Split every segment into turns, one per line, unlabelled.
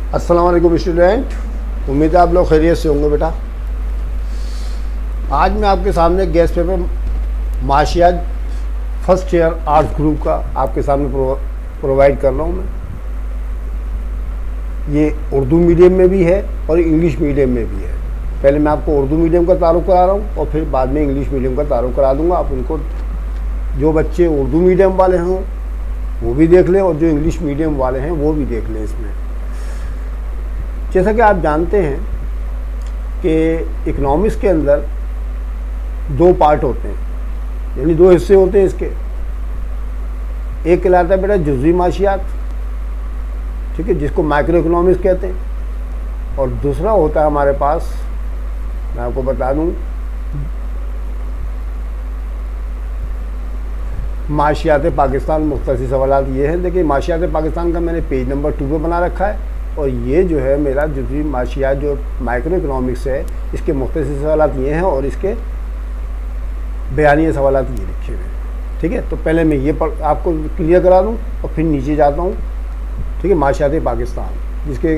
अस्सलाम वालेकुम स्टूडेंट, उम्मीद है आप लोग खैरियत से होंगे। बेटा आज मैं आपके सामने गेस्ट पेपर माशियात फर्स्ट ईयर आर्ट्स ग्रुप का आपके सामने प्रोवाइड कर रहा हूँ। मैं ये उर्दू मीडियम में भी है और इंग्लिश मीडियम में भी है। पहले मैं आपको उर्दू मीडियम का तारुफ करा रहा हूँ और फिर बाद में इंग्लिश मीडियम का तारुफ करा दूँगा। आप उनको, जो बच्चे उर्दू मीडियम वाले हों वो भी देख लें और जो इंग्लिश मीडियम वाले हैं वो भी देख लें। इसमें जैसा कि आप जानते हैं कि इकोनॉमिक्स के अंदर दो पार्ट होते हैं, यानी दो हिस्से होते हैं इसके। एक कहलाता है बेटा जुज़वी माशियात, ठीक है, जिसको माइक्रो इकोनॉमिक्स कहते हैं, और दूसरा होता है हमारे पास, मैं आपको बता दूं, माशियात पाकिस्तान मुख्तसर सवालात। ये हैं, देखिए माशियात पाकिस्तान का मैंने पेज नंबर 2 पे बना रखा है, और ये जो है मेरा जुज़वी माशियात जो माइक्रो इकोनॉमिक्स है, इसके मुख्तसर सवालात ये हैं और इसके बयानिया सवालात ये लिखे हुए हैं। ठीक है, तो पहले मैं ये आपको क्लियर करा दूं और फिर नीचे जाता हूँ। ठीक है, माशियात पाकिस्तान, जिसके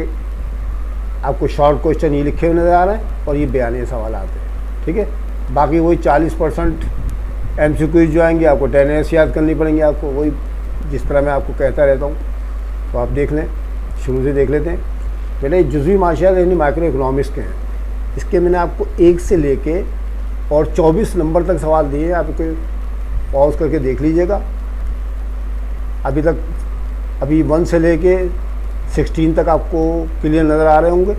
आपको शॉर्ट क्वेश्चन ये लिखे हुए नज़र आ रहे हैं और ये बयानिया सवालात हैं। ठीक है, बाकी वही 40% MCQ जो आएंगे आपको 10 याद करनी पड़ेंगी आपको, वही जिस तरह मैं आपको कहता रहता हूँ। तो आप देख लें, शुरू से देख लेते हैं। बेटा जुज़वी माशियात यानी माइक्रो इकोनॉमिक्स के हैं। इसके मैंने आपको 1 से लेके और 24 नंबर तक सवाल दिए हैं। आप इनको पॉज करके देख लीजिएगा। अभी 1 से लेके 16 तक आपको क्लियर नज़र आ रहे होंगे।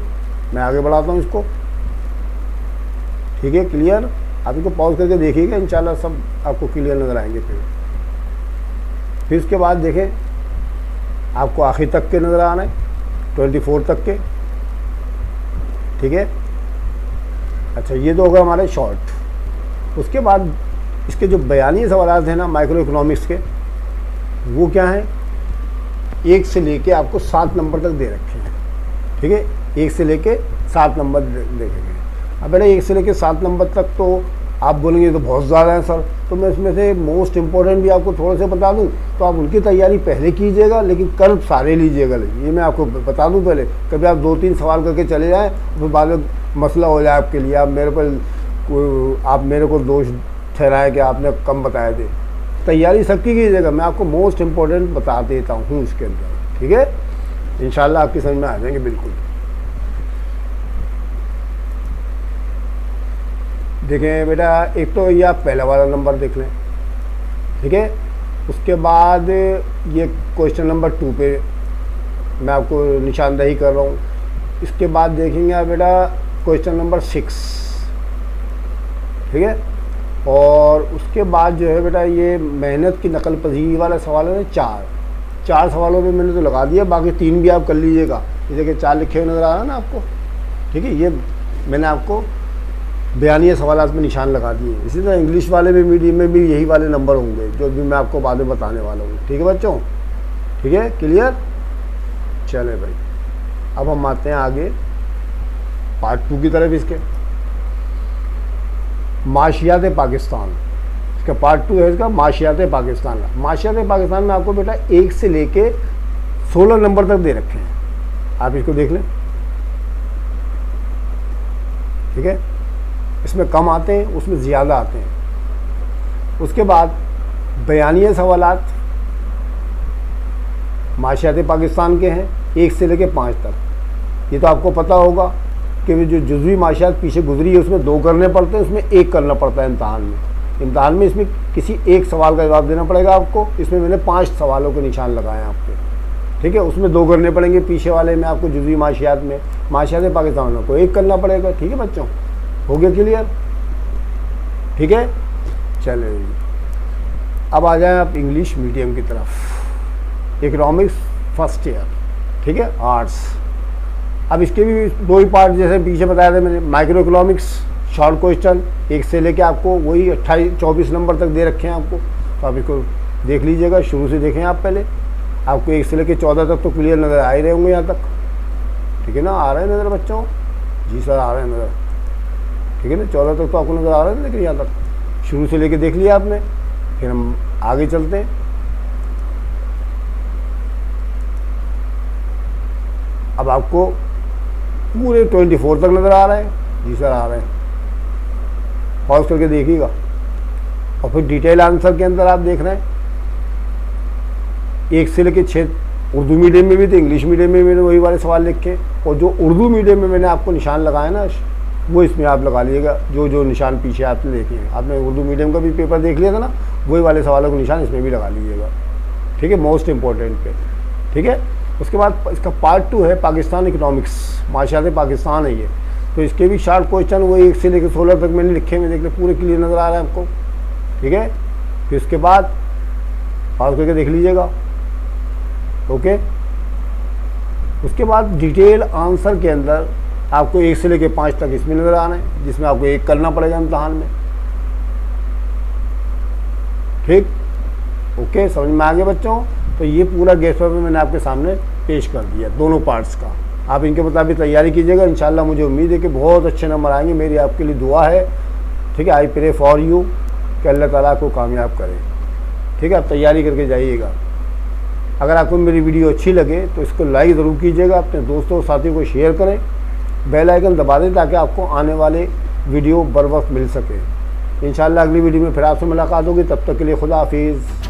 मैं आगे बढ़ाता हूँ इसको। ठीक है, क्लियर। आप इनको पॉज करके देखिएगा, इंशाल्लाह सब आपको क्लियर नज़र आएंगे। फिर उसके बाद देखें, आपको आखिर तक के नज़र आ रहे हैं, 24 तक के। ठीक है, अच्छा ये तो होगा हमारे शॉर्ट। उसके बाद इसके जो बयानी सवाल हैं ना माइक्रो इकोनॉमिक्स के, वो क्या हैं, 1 से लेके आपको 7 नंबर तक दे रखे हैं। ठीक है, 1 से लेके 7 नंबर देखेंगे। अब बेटा 1 से लेके 7 नंबर तक तो आप बोलेंगे तो बहुत ज़्यादा है सर, तो मैं इसमें से मोस्ट इम्पोर्टेंट भी आपको थोड़े से बता दूं, तो आप उनकी तैयारी पहले कीजिएगा, लेकिन कर सारे लीजिएगा। ये मैं आपको बता दूं पहले, कभी आप 2-3 सवाल करके चले जाएँ फिर बाद में मसला हो जाए आपके लिए। आप मेरे को दोष ठहराएं कि आपने कम बताए थे। तैयारी सबकी कीजिएगा, मैं आपको मोस्ट इम्पोर्टेंट बता देता हूँ इसके अंदर। ठीक है, इंशाल्लाह आपकी समझ में आ जाएंगे बिल्कुल। देखें बेटा, एक तो ये आप पहला वाला नंबर देख लें। ठीक है, उसके बाद ये क्वेश्चन नंबर 2 पे मैं आपको निशानदही कर रहा हूँ। इसके बाद देखेंगे आप बेटा क्वेश्चन नंबर 6। ठीक है, और उसके बाद जो है बेटा ये मेहनत की नकल पजीरी वाला सवाल है। 4 सवालों पे मैंने तो लगा दिया, बाकी 3 भी आप कर लीजिएगा। जैसे कि 4 लिखे हुए नज़र आ रहा है ना आपको। ठीक है, ये मैंने आपको बयानिया सवालात में निशान लगा दिए। इसी तरह इंग्लिश वाले में मीडियम में भी यही वाले नंबर होंगे जो भी मैं आपको बाद में बताने वाला हूँ। ठीक है बच्चों, ठीक है, क्लियर। चले भाई, अब हम आते हैं आगे पार्ट 2 की तरफ। इसके माशियात पाकिस्तान, इसका पार्ट 2 है इसका माशियात पाकिस्तान का। माशियात पाकिस्तान में आपको बेटा 1 से लेके 16 नंबर तक दे रखे हैं, आप इसको देख लें। ठीक है, इसमें कम आते हैं, उसमें ज़्यादा आते हैं। उसके बाद बयानिया सवालात माशियात पाकिस्तान के हैं 1 से लेके 5 तक। ये तो आपको पता होगा कि जो जुज़वी माशियात पीछे गुजरी है उसमें 2 करने पड़ते हैं, उसमें 1 करना पड़ता है इम्तहान में। इसमें किसी एक सवाल का जवाब देना पड़ेगा आपको। इसमें मैंने 5 सवालों के निशान लगाए हैं आपको। ठीक है, उसमें 2 करने पड़ेंगे, पीछे वाले में आपको जुज़वी माशियात में, माशियात पाकिस्तान में को 1 करना पड़ेगा। ठीक है बच्चों, हो गया क्लियर। ठीक है, चलिए अब आ जाएं आप इंग्लिश मीडियम की तरफ। इकोनॉमिक्स फर्स्ट ईयर, ठीक है, आर्ट्स। अब इसके भी 2 ही पार्ट जैसे पीछे बताया था मैंने। माइक्रो इकोनॉमिक्स शॉर्ट क्वेश्चन 1 से लेके आपको वही 24 नंबर तक दे रखे हैं आपको, तो आप इसको देख लीजिएगा। शुरू से देखें आप पहले, आपको 1 से लेके 14 तक तो क्लियर नज़र आ ही रहे होंगे यहाँ तक। ठीक है ना, आ रहे हैं नज़र बच्चों? जी सर, आ रहे हैं नज़र। ठीक है ना, 14 तक तो आपको नज़र आ रहा है, लेकिन यहाँ तक शुरू से लेके देख लिया आपने। फिर हम आगे चलते हैं। अब आपको पूरे 24 तक नज़र आ रहे हैं? जी सर आ रहे हैं। पॉज करके देखिएगा। और फिर डिटेल आंसर के अंदर आप देख रहे हैं 1 से लेकर 6 उर्दू मीडियम में भी थे, इंग्लिश मीडियम में मैंने वही वाले सवाल लिखे, और जो उर्दू मीडियम में मैंने आपको निशान लगाए ना, वो इसमें आप लगा लीजिएगा। जो जो निशान पीछे आपने देखे हैं, आपने उर्दू मीडियम का भी पेपर देख लिया था ना, वही वाले सवालों को निशान इसमें भी लगा लीजिएगा। ठीक है, मोस्ट इम्पोर्टेंट पे। ठीक है, उसके बाद इसका पार्ट 2 है पाकिस्तान इकोनॉमिक्स, माशियात पाकिस्तान है ये। तो इसके भी शार्ट क्वेश्चन वो 1 से लेकर 16 तक मैंने लिखे हुए, देख ले पूरे क्लियर नज़र आ रहा है आपको। ठीक है, फिर उसके बाद पास करके देख लीजिएगा। ओके, उसके बाद डिटेल आंसर के अंदर आपको 1 से लेकर 5 तक इसमें नज़र आ रहे हैं, जिसमें आपको 1 करना पड़ेगा इम्तहान में। ठीक, ओके, समझ में आ गया बच्चों? तो ये पूरा गेस्ट पेपर मैंने आपके सामने पेश कर दिया दोनों पार्ट्स का। आप इनके मुताबिक तैयारी कीजिएगा, इंशाल्लाह मुझे उम्मीद है कि बहुत अच्छे नंबर आएंगे। मेरी आपके लिए दुआ है। ठीक है, आई प्रे फॉर यू कि अल्लाह ताला को कामयाब करे। ठीक है, आप तैयारी करके जाइएगा। अगर आपको मेरी वीडियो अच्छी लगे तो इसको लाइक ज़रूर कीजिएगा, अपने दोस्तों और साथियों को शेयर करें, बेल आइकन दबा दें ताकि आपको आने वाले वीडियो बर वक्त मिल सके। इंशाल्लाह अगली वीडियो में फिर आपसे मुलाकात होगी। तब तक के लिए खुदा हाफिज़।